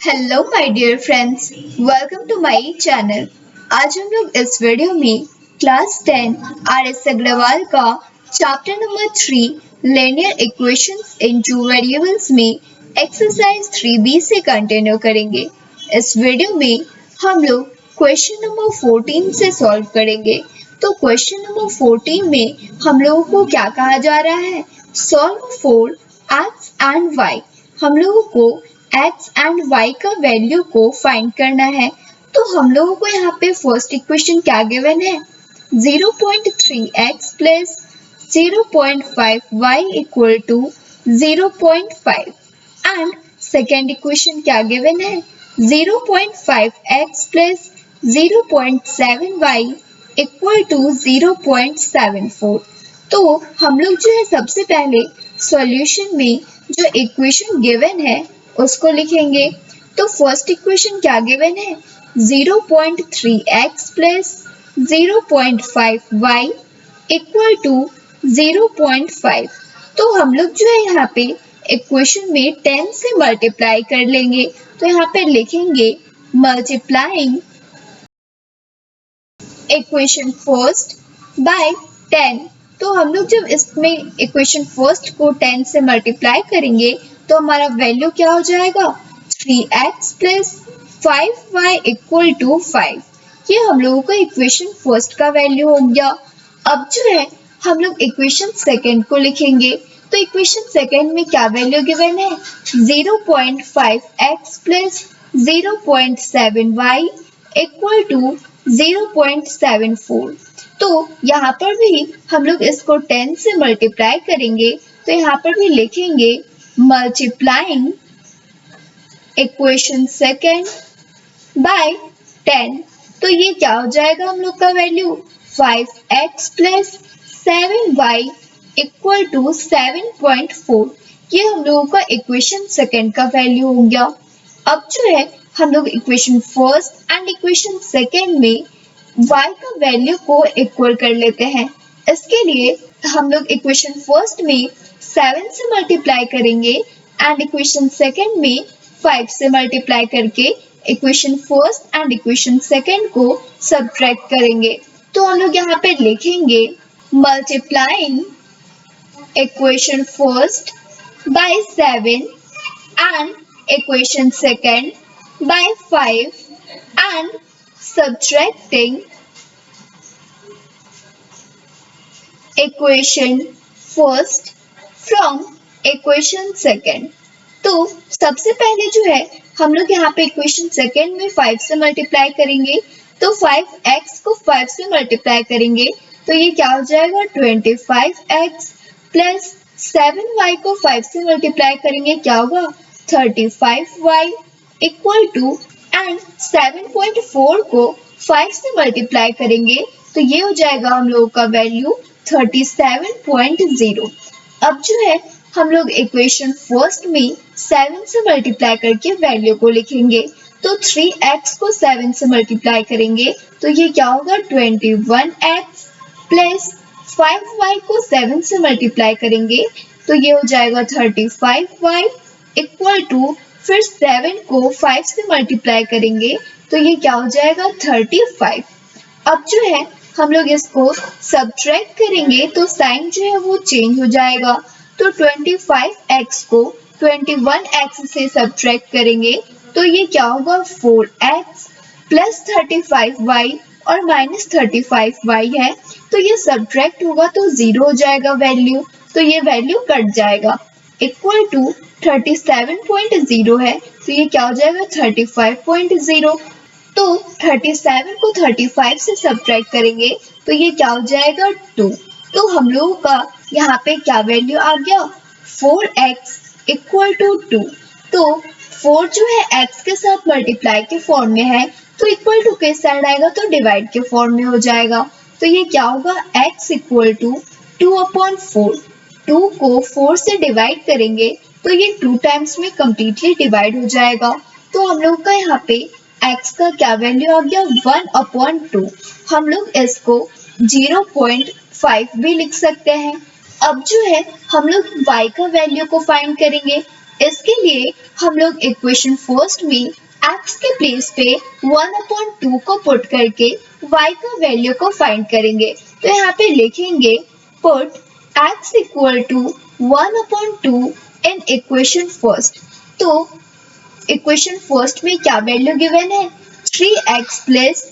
Hello my dear friends, welcome to my channel. आज हम लोग इस वीडियो में क्लास 10 आर.एस. अग्रवाल का चैप्टर नंबर 3 लीनियर इक्वेशंस इन टू वेरिएबल्स में एक्सरसाइज 3B से कंटिन्यू करेंगे। इस वीडियो में हम लोग क्वेश्चन नंबर 14 से सॉल्व करेंगे। तो क्वेश्चन नंबर 14 में हम लोगों को क्या कहा जा रहा है? Solve for x and y। हम लोगों को x एंड y का वैल्यू को फाइंड करना है। तो हम लोगों को यहाँ पे फर्स्ट इक्वेशन क्या गिवन है? 0.3x plus 0.5y equal to 0.5 and second equation क्या गिवन है? 0.5x plus 0.7y equal to 0.74। तो हम लोग जो है सबसे पहले सॉल्यूशन में जो इक्वेशन गिवन है उसको लिखेंगे। तो फर्स्ट इक्वेशन क्या गिवन है? 0.3x plus 0.5y equal to 0.5। तो हम लोग जो है यहाँ पे इक्वेशन में 10 से मल्टीप्लाई कर लेंगे। तो यहाँ पे लिखेंगे मल्टीप्लाइंग इक्वेशन फर्स्ट बाय 10। तो हम लोग जब इसमें इक्वेशन फर्स्ट को 10 से मल्टीप्लाई करेंगे तो हमारा वैल्यू क्या हो जाएगा? 3x plus 5y equal to 5। ये हम लोगों का इक्वेशन फर्स्ट का वैल्यू हो गया। अब जो है हम लोग इक्वेशन सेकेंड को लिखेंगे। तो इक्वेशन सेकेंड में क्या वैल्यू गिवन है? 0.5x plus 0.7y equal to 0.74। तो यहाँ पर भी हम लोग इसको 10 से मल्टीप्लाई करेंगे। तो यहाँ पर भी लिखेंगे मल्टीप्लाइंग इक्वेशन सेकेंड बाय 10। तो ये क्या हो जाएगा हम लोग का value? 5x plus 7y equal to 7.4। ये हम लोगों का इक्वेशन सेकेंड का वैल्यू हो गया। अब जो है हम लोग equation first and equation second में y का वैल्यू को इक्वल कर लेते हैं। इसके लिए हम लोग इक्वेशन फर्स्ट में 7 से मल्टीप्लाई करेंगे एंड इक्वेशन सेकेंड में 5 से मल्टीप्लाई करके equation first and equation second को सब्ट्रैक्ट करेंगे। तो हम लोग यहाँ पे लिखेंगे multiplying equation first by 7 and equation second by 5 and subtracting equation first from equation second। तो सबसे पहले जो है हम लोग यहाँ पे इक्वेशन सेकेंड में 5 से मल्टीप्लाई करेंगे। तो 5x को 5 से मल्टीप्लाई करेंगे तो ये क्या हो जाएगा? 25x प्लस 7y को 5 से मल्टीप्लाई करेंगे क्या होगा? 35y इक्वल टू एंड 7.4 को 5 से मल्टीप्लाई करेंगे तो ये हो जाएगा हम लोगों का वैल्यू 37.0। अब जो है हम लोग इक्वेशन फर्स्ट में 7 से मल्टीप्लाई करके वैल्यू को लिखेंगे। तो 3x को 7 से मल्टीप्लाई करेंगे तो ये क्या होगा? 21x प्लस 5y को 7 से मल्टीप्लाई करेंगे तो ये हो जाएगा 35y इक्वल टू फिर 7 को 5 से मल्टीप्लाई करेंगे तो ये क्या हो जाएगा? 35। अब जो है हम लोग इसको सब्ट्रैक्ट करेंगे तो साइन जो है वो चेंज हो जाएगा। तो 25x को 21x से सब्ट्रैक्ट करेंगे तो ये क्या होगा? 4x प्लस 35y और माइनस 35y है तो ये सब्ट्रैक्ट होगा तो 0 हो जाएगा वैल्यू। तो ये वैल्यू कट जाएगा इक्वल टू 37.0 है तो ये क्या हो जाएगा? 35.0। तो 37 को 35 से सब्ट्रैक्ट करेंगे तो ये क्या हो जाएगा? 2। तो हम लोगों का यहाँ पे क्या वैल्यू आ गया? 4x equal to 2। तो 4 जो है x के साथ मल्टीप्लाई के फॉर्म में है तो इक्वल टू के साइड आएगा तो डिवाइड के फॉर्म में हो जाएगा। तो ये क्या होगा? x equal to 2/4। 2 को 4 से डिवाइड करेंगे तो ये 2 टाइम्स में कम्प्लीटली डिवाइड हो जाएगा। तो हम लोग का यहाँ पे x का क्या वैल्यू आ गया? 1/2। हम लोग इसको 0.5 भी लिख सकते हैं। अब जो है हम लोग y का वैल्यू को फाइंड करेंगे। इसके लिए हम लोग इक्वेशन फर्स्ट में x के प्लेस पे 1/2 को पुट करके y का वैल्यू को फाइंड करेंगे। तो यहाँ पे लिखेंगे put x equal to 1/2 in equation first. तो इक्वेशन फर्स्ट में क्या वैल्यू गिवन है, 3x plus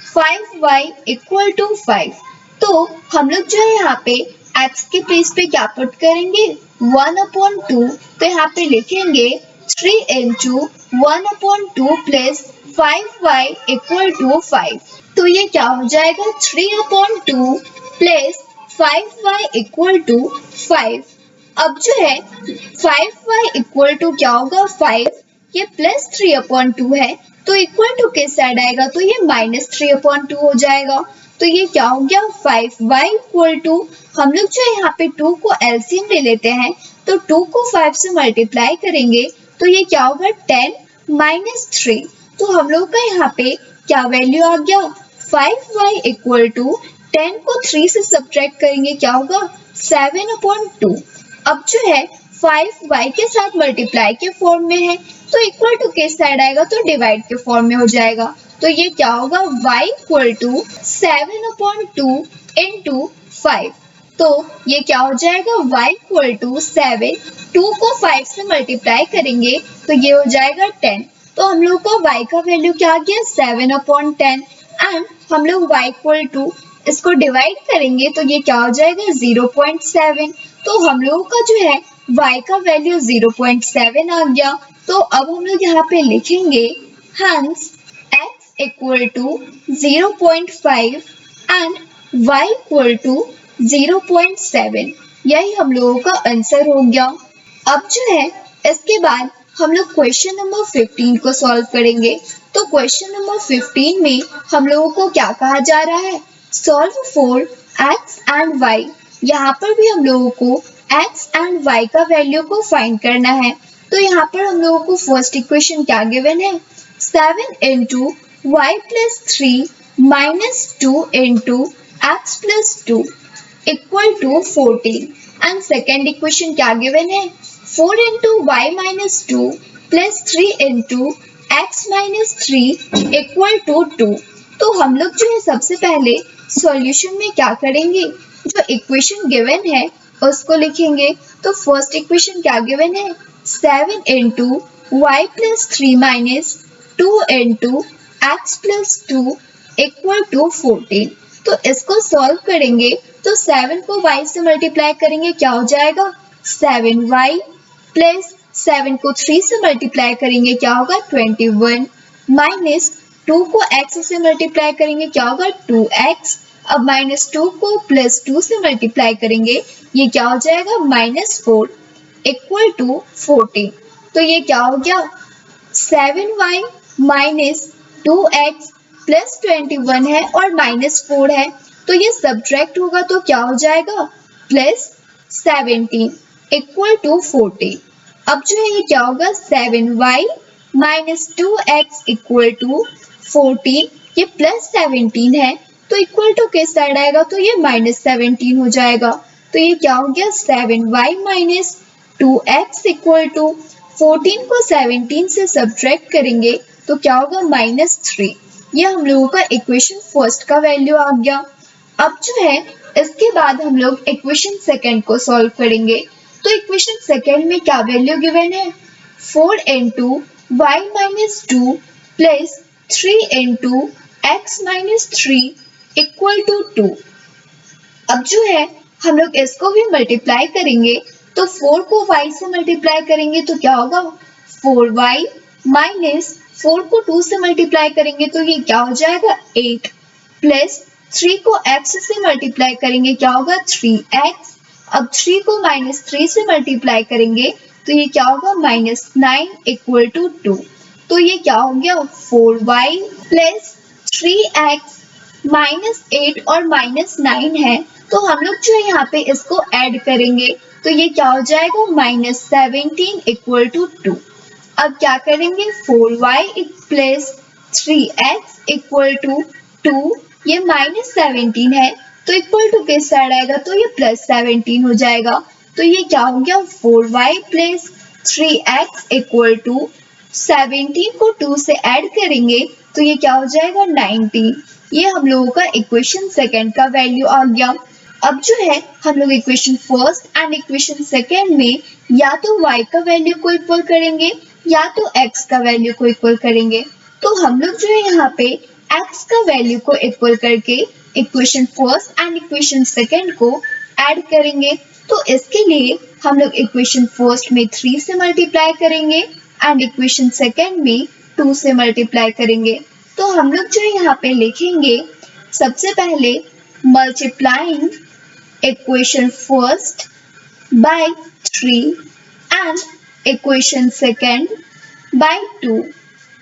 5y equal to 5। तो हम लोग जो है यहाँ पे x के प्लेस पे क्या पुट करेंगे, 1/2। तो यहाँ पे लिखेंगे 3 into 1/2 plus 5y equal to 5। तो ये क्या हो जाएगा, 3/2 प्लस 5y इक्वल टू 5। अब जो है 5y इक्वल टू क्या होगा, 5, ये प्लस 3/2 है तो इक्वल टू किस साइड आएगा, तो ये माइनस 3/2 हो जाएगा। तो ये क्या हो गया, 5y इक्वल टू, हम लोग जो है यहाँ पे 2 को एलसीएम ले लेते हैं तो 2 को 5 से मल्टीप्लाई करेंगे तो ये क्या होगा, 10 माइनस 3। तो हम लोग का यहाँ पे क्या वैल्यू आ गया, 5y इक्वल टू 10 को 3 से सब्ट्रैक्ट करेंगे क्या होगा, 7/2। अब जो है 5y के साथ मल्टीप्लाई के फॉर्म में है तो इक्वल टू किस साइड आएगा, तो डिवाइड के फॉर्म में हो जाएगा। तो ये क्या होगा, y इक्वल टू 7/2 इंटू 5। तो ये क्या हो जाएगा, y इक्वल टू 7, 2 को 5 से मल्टीप्लाई करेंगे तो ये हो जाएगा 10। तो हम लोग को y का वैल्यू क्या आ गया, 7/10। एंड हम लोग y इक्वल टू इसको डिवाइड करेंगे तो ये क्या हो जाएगा, 0.7। तो हम लोगों का जो है y का वैल्यू 0.7 आ गया। तो अब हम लोग यहाँ पे लिखेंगे hence x equal to 0.5 and y equal to 0.7। यही हम लोगों का आंसर हो गया। अब जो है इसके बाद हम लोग क्वेश्चन नंबर 15 को सॉल्व करेंगे। तो क्वेश्चन नंबर 15 में हम लोगों को क्या कहा जा रहा है, solve for x and y। यहाँ पर भी हम लोगों को x एंड y का वैल्यू को फाइंड करना है। तो यहाँ पर हम लोगों को फर्स्ट इक्वेशन क्या गिवन है, 7 into y plus 3 minus 2 into x plus 2 equal to 14। And second equation क्या गिवन है, 4 into y minus 2 plus 3 into x minus 3 equal to 2। तो हम लोग जो है सबसे पहले सॉल्यूशन में क्या करेंगे, जो इक्वेशन गिवन है उसको लिखेंगे। तो फर्स्ट इक्वेशन क्या गिवन है, 7 into y plus 3 minus 2 into x plus 2 equal to 14। तो इसको सॉल्व करेंगे तो 7 को y से मल्टीप्लाई करेंगे क्या हो जाएगा, 7y प्लस 7 को 3 से मल्टीप्लाई करेंगे क्या होगा, 21 माइनस 2 को x से मल्टीप्लाई करेंगे क्या होगा, 2x। अब माइनस 2 को प्लस 2 से मल्टीप्लाई करेंगे ये क्या हो जाएगा, -4 इक्वल टू 14। तो ये क्या हो गया, 7y माइनस 2x प्लस 21 है और -4 है तो ये सब्ट्रैक्ट होगा तो क्या हो जाएगा, +17 इक्वल टू 14। अब जो है ये क्या होगा, 7y minus 2x equal to 14, ये +17 है तो इक्वल टू किस साइड आएगा, तो ये -17 हो जाएगा। तो ये क्या हो गया, 7y minus 2x equal to 14 को 17 से सब्ट्रैक्ट करेंगे तो क्या होगा, -3। ये हम लोगों का इक्वेशन फर्स्ट का वैल्यू आ गया। अब जो है इसके बाद हम लोग इक्वेशन सेकंड को सॉल्व करेंगे। तो इक्वेशन सेकंड में क्या वैल्यू गिवन है, 4 into y minus 2 plus 3 into x minus 3 equal to 2। अब जो है हम लोग इसको भी मल्टीप्लाई करेंगे तो 4 को y से मल्टीप्लाई करेंगे तो क्या होगा, 4y माइनस 4 को 2 से मल्टीप्लाई करेंगे तो ये क्या हो जाएगा, 8 प्लस 3 को x से मल्टीप्लाई करेंगे क्या होगा, 3x। अब 3 को -3 से मल्टीप्लाई करेंगे तो ये क्या होगा, -9 इक्वल टू 2। तो ये क्या हो गया, 4y प्लस 3x -8 और -9 है तो हम लोग जो है यहाँ पे इसको ऐड करेंगे तो ये क्या हो जाएगा, -17 इक्वल टू 2। अब क्या करेंगे, 4y plus 3x equal to 2, ये -17 है तो इक्वल टू किस साइड आएगा, तो ये +17 हो जाएगा। तो ये क्या हो गया, 4y plus 3x equal to 17 को 2 से ऐड करेंगे तो ये क्या हो जाएगा 90। ये हम लोगों का इक्वेशन सेकंड का वैल्यू आ गया। अब जो है हम लोग equation first and equation second में या तो y का वैल्यू को इक्वल करेंगे या तो x का वैल्यू को इक्वल करेंगे। तो हम लोग जो है यहाँ पे x का वैल्यू को इक्वल करके equation first and equation second को ऐड करेंगे। तो इसके लिए हम लोग इक्वेशन फर्स्ट में 3 से मल्टीप्लाई करेंगे एंड इक्वेशन सेकंड में 2 से मल्टीप्लाई करेंगे। तो हम लोग जो है यहाँ पे लिखेंगे सबसे पहले multiplying equation first by 3 and equation second by 2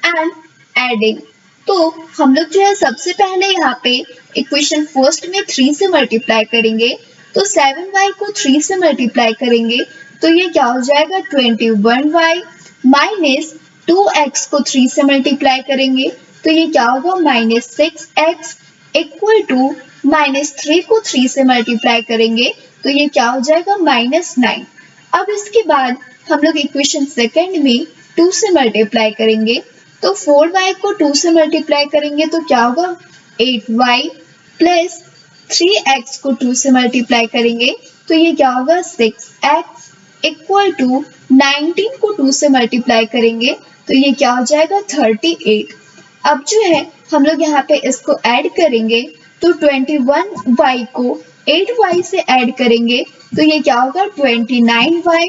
and adding। तो हम लोग जो है सबसे पहले यहाँ पे इक्वेशन फर्स्ट में 3 से मल्टीप्लाई करेंगे तो 7y को 3 से मल्टीप्लाई करेंगे तो ये क्या हो जाएगा 21y माइनस 2x को 3 से मल्टीप्लाई करेंगे तो ये क्या होगा -6x इक्वल टू -3 को 3 से मल्टीप्लाई करेंगे तो ये क्या हो जाएगा -9। अब इसके बाद हम लोग इक्वेशन सेकंड में 2 से मल्टीप्लाई करेंगे तो 4y को 2 से मल्टीप्लाई करेंगे तो क्या होगा 8y प्लस 3x को 2 से मल्टीप्लाई करेंगे तो ये क्या होगा 6x इक्वल टू 19 को 2 से मल्टीप्लाई करेंगे तो ये क्या हो जाएगा 38। अब जो है हम लोग यहाँ पे इसको ऐड करेंगे तो 21y को 8y से ऐड करेंगे तो ये क्या होगा 29y।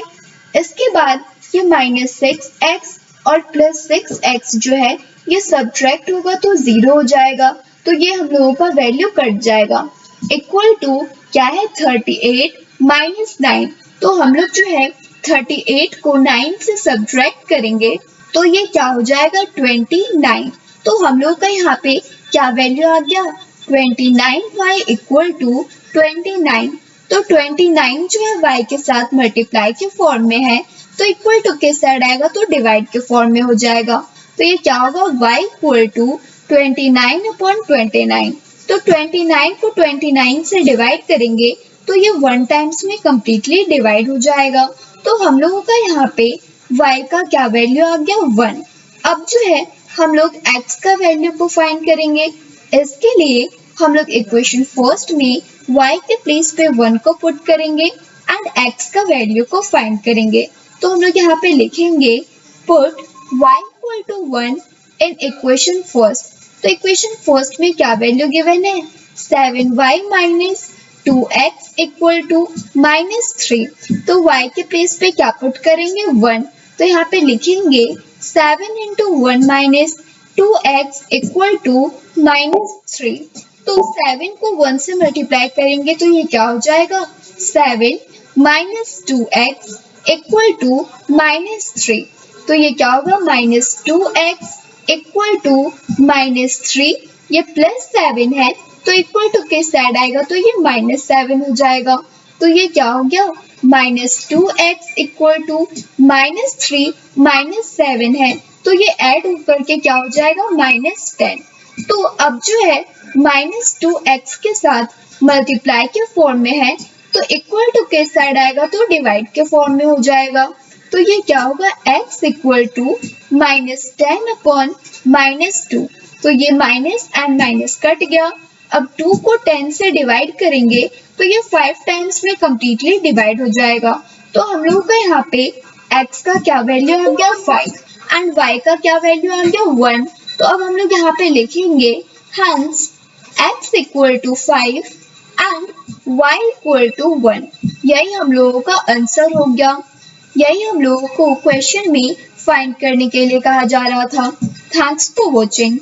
इसके बाद ये -6x और प्लस 6x जो है ये सब्ट्रैक्ट होगा तो 0 हो जाएगा तो ये हम लोगों का वैल्यू कट जाएगा इक्वल टू क्या है 38 माइनस 9। तो हम लोग जो है 38 को 9 से सब्ट्रैक्ट करेंगे तो ये क्या हो जाएगा 29। तो हम लोग का यहाँ पे क्या वैल्यू आ गया 29y इक्वल टू 29। तो 29 जो है y के साथ मल्टीप्लाई के फॉर्म में है तो इक्वल टू के साइड आएगा तो डिवाइड के फॉर्म में हो जाएगा तो ये क्या होगा y इक्वल टू 29/29। तो 29 को 29 से डिवाइड करेंगे तो ये 1 टाइम्स में कम्प्लीटली डिवाइड हो जाएगा। तो हम लोगों का यहाँ पे y का क्या वैल्यू आ गया 1। अब जो है हम लोग x का वैल्यू को फाइंड करेंगे। इसके लिए हम लोग इक्वेशन फर्स्ट में y के प्लेस पे 1 को पुट करेंगे एंड x का वैल्यू को फाइंड करेंगे। तो हम लोग यहाँ पे लिखेंगे put y equal to 1 in equation first. तो इक्वेशन फर्स्ट में क्या वैल्यू गिवन है 7y minus 2x equal to -3। तो y के प्लेस पे क्या पुट करेंगे 1। तो यहाँ पे लिखेंगे 7 into 1 minus 2x equal to -3। तो 7 को 1 से मल्टीप्लाई करेंगे तो ये क्या हो जाएगा 7 minus 2x इक्वल टू -3। तो ये क्या होगा -2x इक्वल टू -3। ये +7 है तो इक्वल टू के साइड आएगा तो ये -7 हो जाएगा। तो ये क्या हो गया -2x इक्वल टू -3 -7 है तो ये ऐड होकर के क्या हो जाएगा -10। तो अब जो है -2x के साथ मल्टीप्लाई के फॉर्म में है तो इक्वल टू के साइड आएगा तो डिवाइड के फॉर्म में हो जाएगा। तो ये क्या होगा x इक्वल टू -10/-2। तो ये माइनस एंड माइनस कट गया। अब 2 को 10 से डिवाइड करेंगे तो ये 5 टाइम्स में कम्प्लीटली डिवाइड हो जाएगा। तो हम लोगों का यहाँ पे x का क्या वैल्यू आ गया 5 एंड y का क्या वैल्यू आ गया 1। तो अब हम लोग यहाँ पे लिखेंगे hence x equal to 5 and y equal to 1। यही हम लोगों का आंसर हो गया। यही हम लोगों को क्वेश्चन में फाइंड करने के लिए कहा जा रहा था। Thanks for watching.